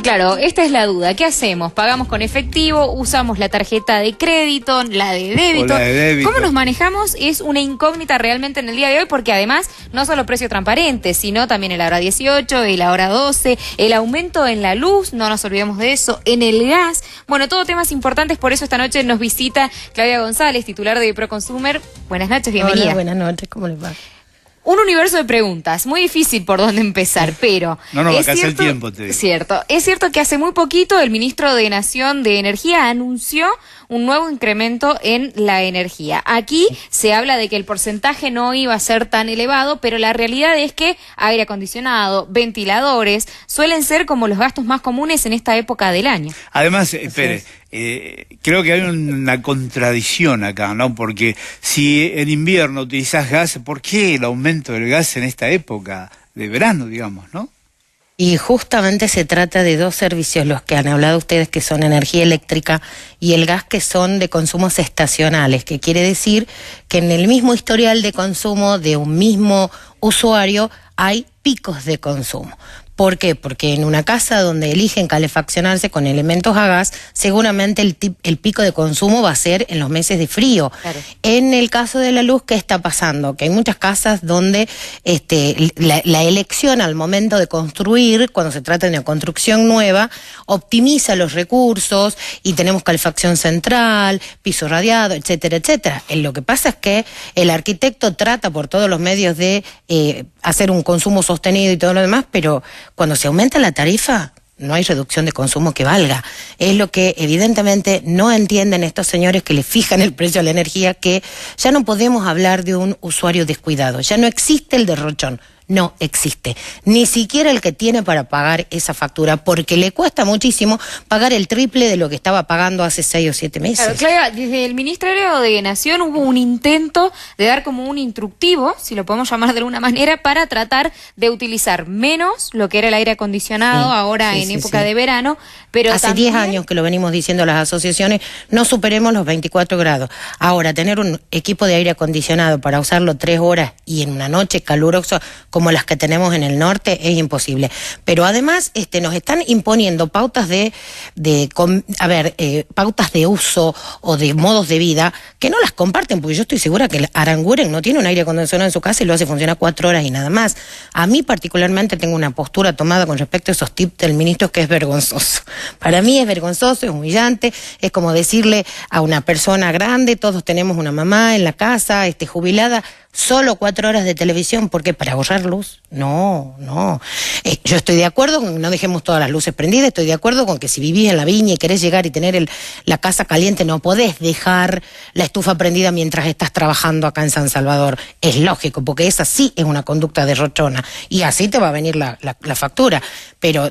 Claro, esta es la duda. ¿Qué hacemos? ¿Pagamos con efectivo? ¿Usamos la tarjeta de crédito? ¿La de débito? O la de débito. ¿Cómo nos manejamos? Es una incógnita realmente en el día de hoy, porque además no solo precio transparente, sino también el ahora 18, el ahora 12, el aumento en la luz, no nos olvidemos de eso, en el gas. Bueno, todo temas importantes, por eso esta noche nos visita Claudia González, titular de Proconsumer. Buenas noches, bienvenida. Hola, buenas noches, ¿cómo les va? Un universo de preguntas, muy difícil por dónde empezar, pero... No nos va a alcanzar el tiempo, te digo. Cierto. Es cierto que hace muy poquito el ministro de Nación de Energía anunció un nuevo incremento en la energía. Aquí se habla de que el porcentaje no iba a ser tan elevado, pero la realidad es que aire acondicionado, ventiladores, suelen ser como los gastos más comunes en esta época del año. Además, espere, creo que hay una contradicción acá, ¿no? Porque si en invierno utilizás gas, ¿por qué el aumento del gas en esta época de verano, digamos, no? Y justamente se trata de dos servicios, los que han hablado ustedes, que son energía eléctrica y el gas, que son de consumos estacionales, que quiere decir que en el mismo historial de consumo de un mismo usuario hay picos de consumo. ¿Por qué? Porque en una casa donde eligen calefaccionarse con elementos a gas, seguramente el pico de consumo va a ser en los meses de frío. Claro. En el caso de la luz, ¿qué está pasando? Que hay muchas casas donde la elección al momento de construir, cuando se trata de una construcción nueva, optimiza los recursos y tenemos calefacción central, piso radiado, etcétera, etcétera. Lo que pasa es que el arquitecto trata por todos los medios de hacer un consumo sostenido y todo lo demás, pero cuando se aumenta la tarifa, no hay reducción de consumo que valga. Es lo que evidentemente no entienden estos señores que le fijan el precio a la energía, que ya no podemos hablar de un usuario descuidado. Ya no existe el derrochón. No existe. Ni siquiera el que tiene para pagar esa factura, porque le cuesta muchísimo pagar el triple de lo que estaba pagando hace 6 o 7 meses. Claro, desde el Ministerio de Nación hubo un intento de dar como un instructivo, si lo podemos llamar de alguna manera, para tratar de utilizar menos lo que era el aire acondicionado ahora en época de verano, pero hace también... 10 años que lo venimos diciendo las asociaciones, no superemos los 24 grados. Ahora, tener un equipo de aire acondicionado para usarlo 3 horas y en una noche calurosa como las que tenemos en el norte es imposible. Pero además nos están imponiendo pautas pautas de uso o de modos de vida que no las comparten, porque yo estoy segura que el Aranguren no tiene un aire acondicionado en su casa y lo hace funcionar 4 horas y nada más. A mí particularmente tengo una postura tomada con respecto a esos tips del ministro que es vergonzoso. Para mí es vergonzoso, es humillante, es como decirle a una persona grande, todos tenemos una mamá en la casa, jubilada, solo 4 horas de televisión, ¿por qué? ¿Para ahorrar luz? No. Yo estoy de acuerdo con que no dejemos todas las luces prendidas, estoy de acuerdo con que si vivís en la viña y querés llegar y tener la casa caliente, no podés dejar la estufa prendida mientras estás trabajando acá en San Salvador. Es lógico, porque esa sí es una conducta derrochona, y así te va a venir la factura. Pero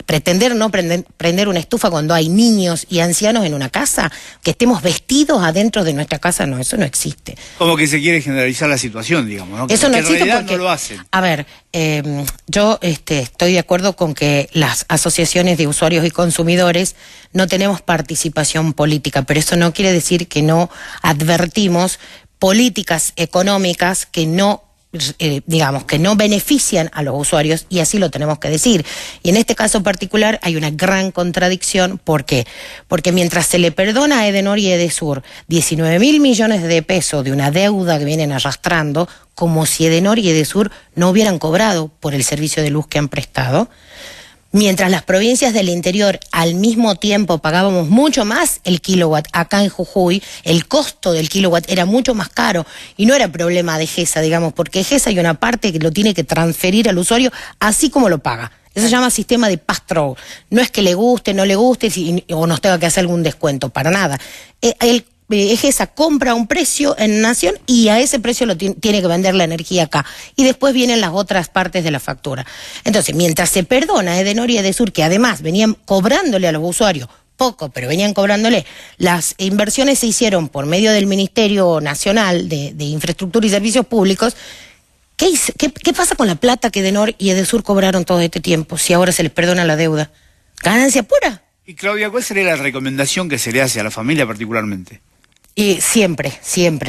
pretender no prender una estufa cuando hay niños y ancianos en una casa, que estemos vestidos adentro de nuestra casa, no, eso no existe. Como que se quiere generalizar la situación, digamos, ¿no? Eso no existe en realidad porque no lo hacen. A ver, yo estoy de acuerdo con que las asociaciones de usuarios y consumidores no tenemos participación política, pero eso no quiere decir que no advertimos políticas económicas que no que no benefician a los usuarios, y así lo tenemos que decir. Y en este caso particular hay una gran contradicción. ¿Por qué? Porque mientras se le perdona a Edenor y Edesur 19.000 millones de pesos de una deuda que vienen arrastrando, como si Edenor y Edesur no hubieran cobrado por el servicio de luz que han prestado, mientras las provincias del interior al mismo tiempo pagábamos mucho más el kilowatt. Acá en Jujuy el costo del kilowatt era mucho más caro y no era problema de GESA, digamos, porque GESA hay una parte que lo tiene que transferir al usuario así como lo paga. Eso se llama sistema de pass-through. No es que le guste, no le guste o nos tenga que hacer algún descuento, para nada. GESA compra un precio en Nación y a ese precio lo tiene que vender la energía acá. Y después vienen las otras partes de la factura. Entonces, mientras se perdona a Edenor y Edesur, que además venían cobrándole a los usuarios, poco, pero venían cobrándole, las inversiones se hicieron por medio del Ministerio Nacional de Infraestructura y Servicios Públicos. ¿Qué pasa con la plata que Edenor y Edesur cobraron todo este tiempo, si ahora se les perdona la deuda? ¿Ganancia pura? Y Claudia, ¿cuál sería la recomendación que se le hace a la familia particularmente? Y siempre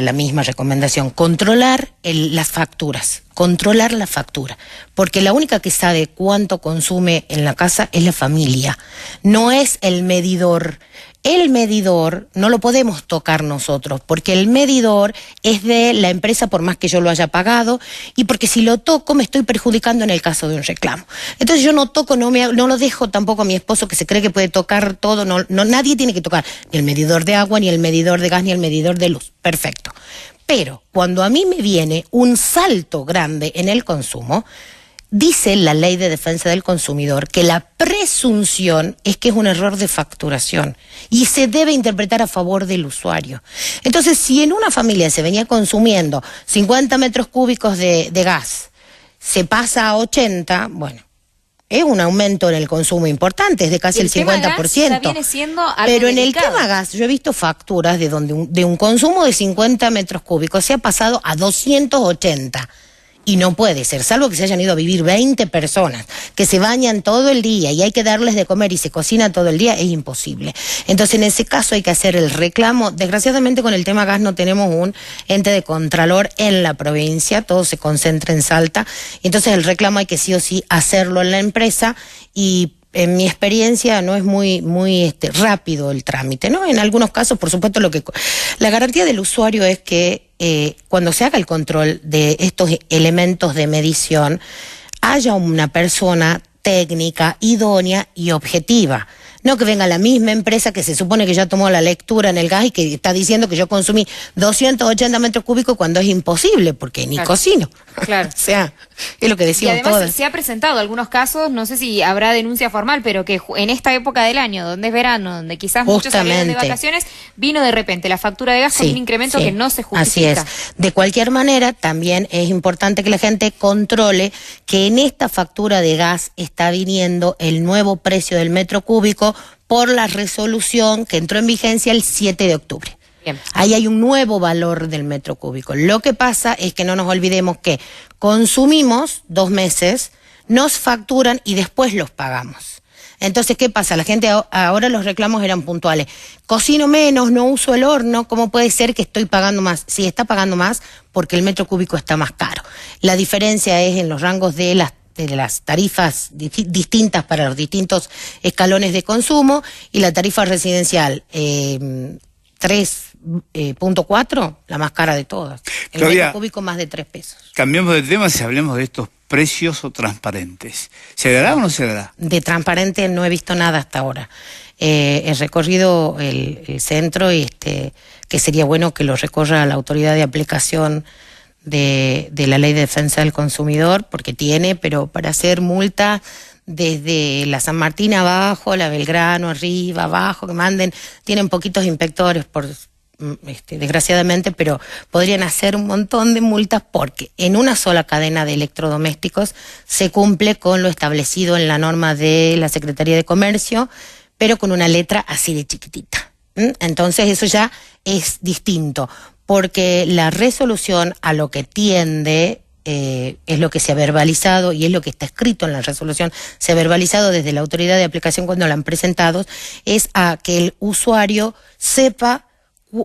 la misma recomendación, controlar las facturas, controlar la factura, porque la única que sabe cuánto consume en la casa es la familia, no es el medidor. El medidor no lo podemos tocar nosotros, porque el medidor es de la empresa por más que yo lo haya pagado, y porque si lo toco me estoy perjudicando en el caso de un reclamo. Entonces yo no toco, no lo dejo tampoco a mi esposo, que se cree que puede tocar todo, nadie tiene que tocar, ni el medidor de agua, ni el medidor de gas, ni el medidor de luz. Perfecto. Pero cuando a mí me viene un salto grande en el consumo, dice la Ley de Defensa del Consumidor que la presunción es que es un error de facturación y se debe interpretar a favor del usuario. Entonces, si en una familia se venía consumiendo 50 metros cúbicos de gas, se pasa a 80, bueno, es un aumento en el consumo importante, es de casi el 50%. Viene siendo algo pero en delicado. el tema gas, yo he visto facturas de donde de un consumo de 50 metros cúbicos se ha pasado a 280. Y no puede ser, salvo que se hayan ido a vivir 20 personas, que se bañan todo el día y hay que darles de comer y se cocina todo el día, es imposible. Entonces, en ese caso hay que hacer el reclamo. Desgraciadamente, con el tema gas no tenemos un ente de contralor en la provincia, todo se concentra en Salta. Entonces, el reclamo hay que sí o sí hacerlo en la empresa, y en mi experiencia no es muy rápido el trámite, ¿no? En algunos casos, por supuesto, la garantía del usuario es que cuando se haga el control de estos elementos de medición, haya una persona técnica, idónea y objetiva. No que venga la misma empresa que se supone que ya tomó la lectura en el gas y que está diciendo que yo consumí 280 metros cúbicos cuando es imposible, porque ni cocino. Claro. O sea, es lo que decimos todos. Y además todas. se ha presentado algunos casos, no sé si habrá denuncia formal, pero que en esta época del año, donde es verano, donde quizás muchos salieron de vacaciones, vino de repente la factura de gas con un incremento que no se justifica. Así es. De cualquier manera, también es importante que la gente controle que en esta factura de gas está viniendo el nuevo precio del metro cúbico por la resolución que entró en vigencia el 7 de octubre. Bien. Ahí hay un nuevo valor del metro cúbico. Lo que pasa es que no nos olvidemos que consumimos 2 meses, nos facturan y después los pagamos. Entonces, ¿qué pasa? La gente ahora, los reclamos eran puntuales. Cocino menos, no uso el horno, ¿cómo puede ser que estoy pagando más? Sí, está pagando más porque el metro cúbico está más caro. La diferencia es en los rangos de las tarifas distintas para los distintos escalones de consumo, y la tarifa residencial 3.4, la más cara de todas. El metro cúbico más de 3 pesos. Cambiamos de tema si hablemos de estos precios o transparentes. ¿Se dará o no se dará? De transparente no he visto nada hasta ahora. He recorrido el centro y que sería bueno que lo recorra la autoridad de aplicación de la Ley de Defensa del Consumidor, porque pero para hacer multa desde la San Martín abajo, la Belgrano arriba, abajo, que manden, tienen poquitos inspectores desgraciadamente, pero podrían hacer un montón de multas, porque en una sola cadena de electrodomésticos se cumple con lo establecido en la norma de la Secretaría de Comercio, pero con una letra así de chiquitita. Entonces eso ya es distinto, porque la resolución a lo que tiende es lo que se ha verbalizado y es lo que está escrito en la resolución, se ha verbalizado desde la autoridad de aplicación cuando la han presentado, es a que el usuario sepa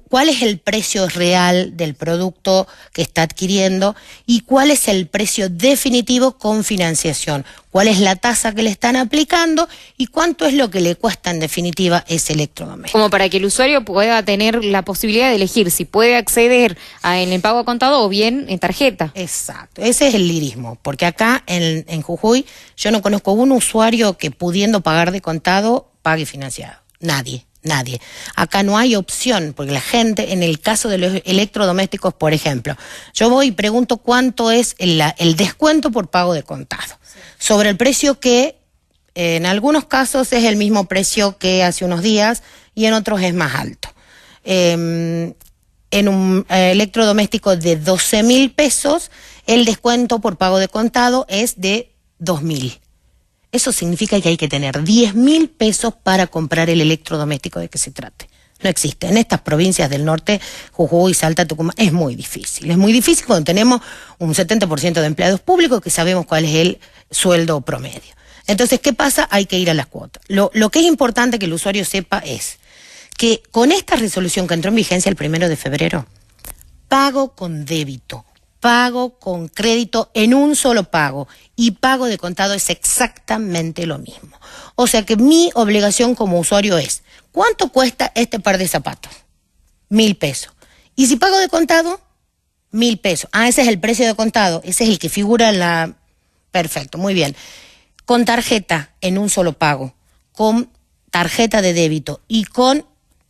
cuál es el precio real del producto que está adquiriendo y cuál es el precio definitivo con financiación, cuál es la tasa que le están aplicando y cuánto es lo que le cuesta en definitiva ese electrodoméstico. Como para que el usuario pueda tener la posibilidad de elegir si puede acceder en el pago a contado o bien en tarjeta. Exacto, ese es el lirismo, porque acá en Jujuy yo no conozco un usuario que pudiendo pagar de contado pague financiado, nadie. Acá no hay opción, porque la gente, en el caso de los electrodomésticos, por ejemplo, yo voy y pregunto cuánto es el descuento por pago de contado, sobre el precio que en algunos casos es el mismo precio que hace unos días y en otros es más alto. En un electrodoméstico de 12.000 pesos, el descuento por pago de contado es de 2.000. Eso significa que hay que tener 10.000 pesos para comprar el electrodoméstico de que se trate. No existe. En estas provincias del norte, Jujuy, Salta, Tucumán, es muy difícil. Es muy difícil cuando tenemos un 70% de empleados públicos que sabemos cuál es el sueldo promedio. Entonces, ¿qué pasa? Hay que ir a las cuotas. Lo que es importante que el usuario sepa es que con esta resolución que entró en vigencia el 1 de febrero, pago con débito, pago con crédito en un solo pago y pago de contado es exactamente lo mismo. O sea que mi obligación como usuario es, ¿cuánto cuesta este par de zapatos? 1.000 pesos. Y si pago de contado, 1.000 pesos. Ah, ese es el precio de contado, ese es el que figura en la... Perfecto, muy bien. Con tarjeta en un solo pago, con tarjeta de débito y con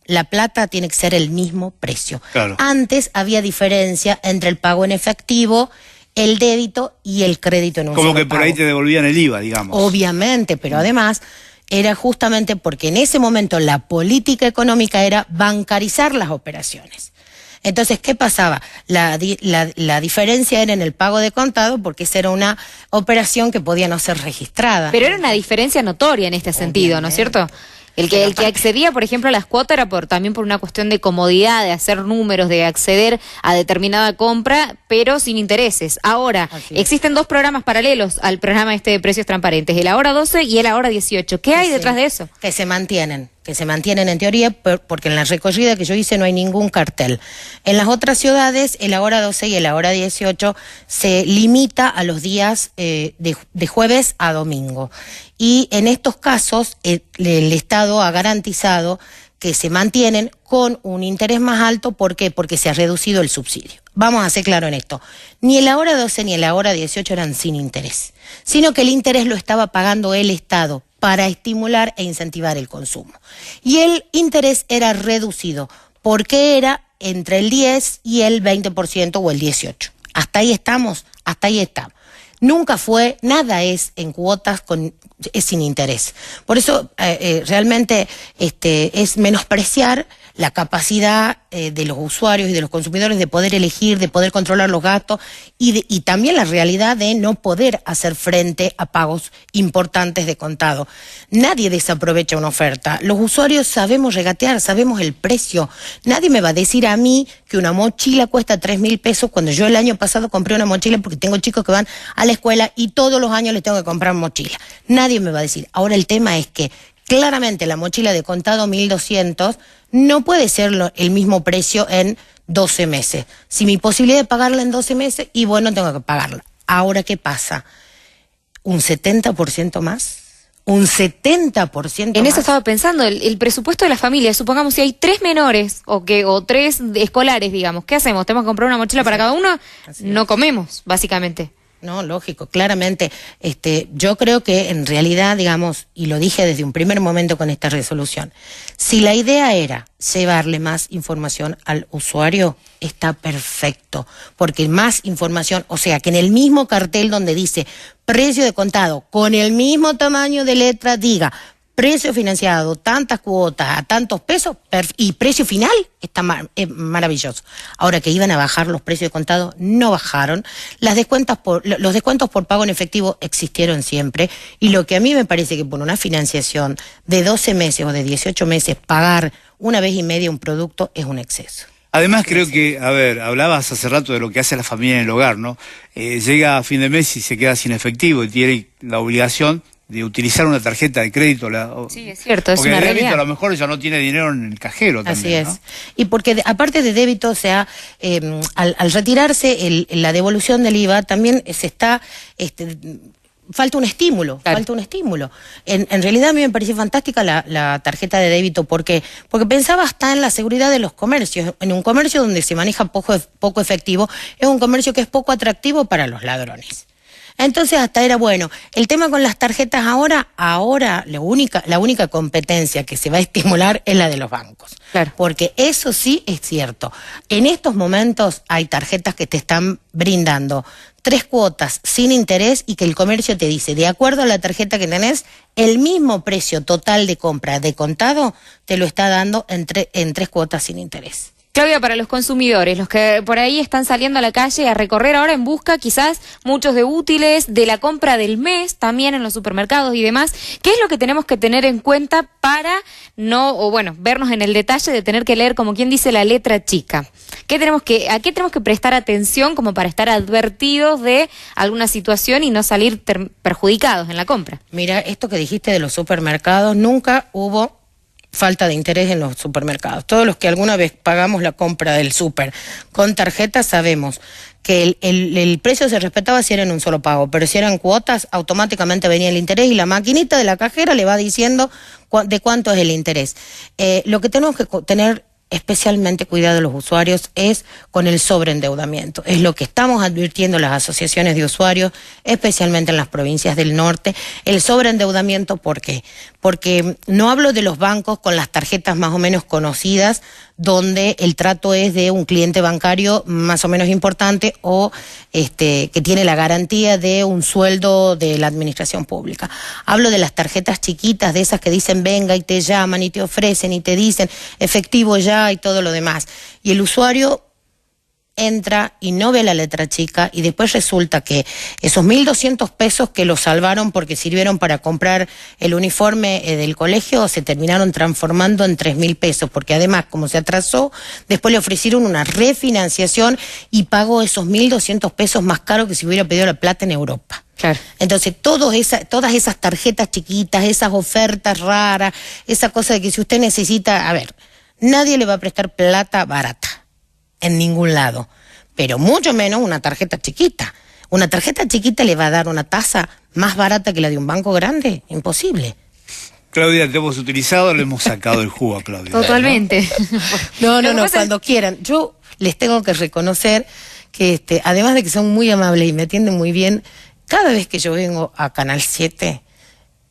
la plata tiene que ser el mismo precio. Claro. Antes había diferencia entre el pago en efectivo, el débito y el crédito en un solo Como que por pago. ahí te devolvían el IVA, digamos. Obviamente, pero además era justamente porque en ese momento la política económica era bancarizar las operaciones. Entonces, ¿qué pasaba? La diferencia era en el pago de contado porque esa era una operación que podía no ser registrada. Pero era una diferencia notoria en este sentido, ¿no es cierto? El que accedía, por ejemplo, a las cuotas era también por una cuestión de comodidad, de hacer números, de acceder a determinada compra, pero sin intereses. Ahora, existen dos programas paralelos al programa de precios transparentes, el Ahora 12 y el Ahora 18. ¿Qué hay detrás de eso? Que se mantienen en teoría, porque en la recorrida que yo hice no hay ningún cartel. En las otras ciudades, el Ahora 12 y el Ahora 18 se limita a los días de jueves a domingo. Y en estos casos, el Estado ha garantizado que se mantienen con un interés más alto. ¿Por qué? Porque se ha reducido el subsidio. Vamos a ser claros en esto. Ni el Ahora 12 ni el Ahora 18 eran sin interés, sino que el interés lo estaba pagando el Estado para estimular e incentivar el consumo. Y el interés era reducido porque era entre el 10 y el 20% o el 18%. Hasta ahí estamos, hasta ahí estamos. Nunca fue, nada es en cuotas es sin interés. Por eso realmente es menospreciar la capacidad de los usuarios y de los consumidores de poder elegir, de poder controlar los gastos y también la realidad de no poder hacer frente a pagos importantes de contado. Nadie desaprovecha una oferta. Los usuarios sabemos regatear, sabemos el precio. Nadie me va a decir a mí que una mochila cuesta 3.000 pesos cuando yo el año pasado compré una mochila porque tengo chicos que van a la escuela y todos los años les tengo que comprar mochila. Nadie me va a decir. Ahora el tema es que claramente la mochila de contado 1.200 no puede ser el mismo precio en 12 meses. Si mi posibilidad de pagarla en 12 meses, y bueno, tengo que pagarla. Ahora, ¿qué pasa? ¿Un 70% más? ¿Un 70% más? En eso estaba pensando, el presupuesto de la familia, supongamos si hay 3 menores o 3 escolares, digamos, ¿qué hacemos? ¿Tenemos que comprar una mochila para cada uno? No comemos, básicamente. No, lógico, claramente. Yo creo que en realidad, digamos, y lo dije desde un primer momento con esta resolución, si la idea era llevarle más información al usuario, está perfecto, porque más información, o sea, que en el mismo cartel donde dice precio de contado, con el mismo tamaño de letra, diga precio financiado, tantas cuotas, a tantos pesos, y precio final, está maravilloso. Ahora que iban a bajar los precios de contado, no bajaron. Los descuentos por pago en efectivo existieron siempre, y lo que a mí me parece que por una financiación de 12 meses o de 18 meses, pagar una vez y media un producto es un exceso. Además creo que, a ver, hablabas hace rato de lo que hace la familia en el hogar, ¿no? Llega a fin de mes y se queda sin efectivo y tiene la obligación de utilizar una tarjeta de crédito. Sí, es cierto, es una realidad. Porque el realidad. débito a lo mejor ya no tiene dinero en el cajero también. Así es. ¿No? Y porque aparte de débito, o sea, al retirarse la devolución del IVA, también se está... falta un estímulo, claro. Falta un estímulo. En realidad a mí me pareció fantástica la tarjeta de débito porque pensaba hasta en la seguridad de los comercios. En un comercio donde se maneja poco efectivo, es un comercio que es poco atractivo para los ladrones. Entonces hasta era bueno. El tema con las tarjetas ahora la única competencia que se va a estimular es la de los bancos. Claro. Porque eso sí es cierto. En estos momentos hay tarjetas que te están brindando 3 cuotas sin interés y que el comercio te dice, de acuerdo a la tarjeta que tenés, el mismo precio total de compra de contado te lo está dando en 3 cuotas sin interés. Claudia, para los consumidores, los que por ahí están saliendo a la calle a recorrer ahora en busca quizás muchos de útiles, de la compra del mes, también en los supermercados y demás, ¿qué es lo que tenemos que tener en cuenta para vernos en el detalle de tener que leer, como quien dice, la letra chica? ¿A qué tenemos que prestar atención como para estar advertidos de alguna situación y no salir perjudicados en la compra? Mira, esto que dijiste de los supermercados, nunca hubo falta de interés en los supermercados. Todos los que alguna vez pagamos la compra del súper con tarjeta sabemos que el precio se respetaba si era en un solo pago, pero si eran cuotas, automáticamente venía el interés y la maquinita de la cajera le va diciendo de cuánto es el interés. Lo que tenemos que tener especialmente cuidado los usuarios es con el sobreendeudamiento. Es lo que estamos advirtiendo las asociaciones de usuarios, especialmente en las provincias del norte. El sobreendeudamiento, ¿por qué? Porque no hablo de los bancos con las tarjetas más o menos conocidas, donde el trato es de un cliente bancario más o menos importante o que tiene la garantía de un sueldo de la administración pública. Hablo de las tarjetas chiquitas, de esas que dicen venga y te llaman y te ofrecen y te dicen efectivo ya y todo lo demás. Y el usuario entra y no ve la letra chica y después resulta que esos 1.200 pesos que lo salvaron porque sirvieron para comprar el uniforme del colegio se terminaron transformando en 3.000 pesos porque además como se atrasó después le ofrecieron una refinanciación y pagó esos 1.200 pesos más caro que si hubiera pedido la plata en Europa. Claro. Entonces todas esas tarjetas chiquitas, esas ofertas raras, esa cosa de que si usted necesita, a ver, nadie le va a prestar plata barata en ningún lado, pero mucho menos una tarjeta chiquita. Una tarjeta chiquita le va a dar una tasa más barata que la de un banco grande, imposible. Claudia, te hemos utilizado, le hemos sacado el jugo a Claudia. Totalmente. No, cuando quieran. Yo les tengo que reconocer que además de que son muy amables y me atienden muy bien, cada vez que yo vengo a Canal 7,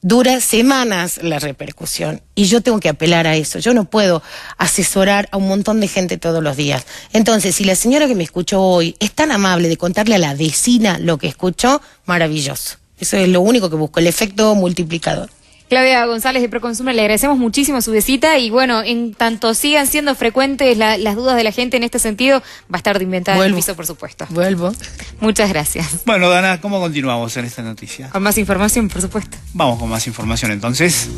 dura semanas la repercusión y yo tengo que apelar a eso. Yo no puedo asesorar a un montón de gente todos los días. Entonces, si la señora que me escuchó hoy es tan amable de contarle a la vecina lo que escuchó, maravilloso. Eso es lo único que busco, el efecto multiplicador. Claudia González de Proconsumer, le agradecemos muchísimo su visita y bueno, en tanto sigan siendo frecuentes las dudas de la gente en este sentido, va a estar de inventada en el piso, por supuesto. Vuelvo. Muchas gracias. Bueno, Dana, ¿cómo continuamos en esta noticia? Con más información, por supuesto. Vamos con más información entonces.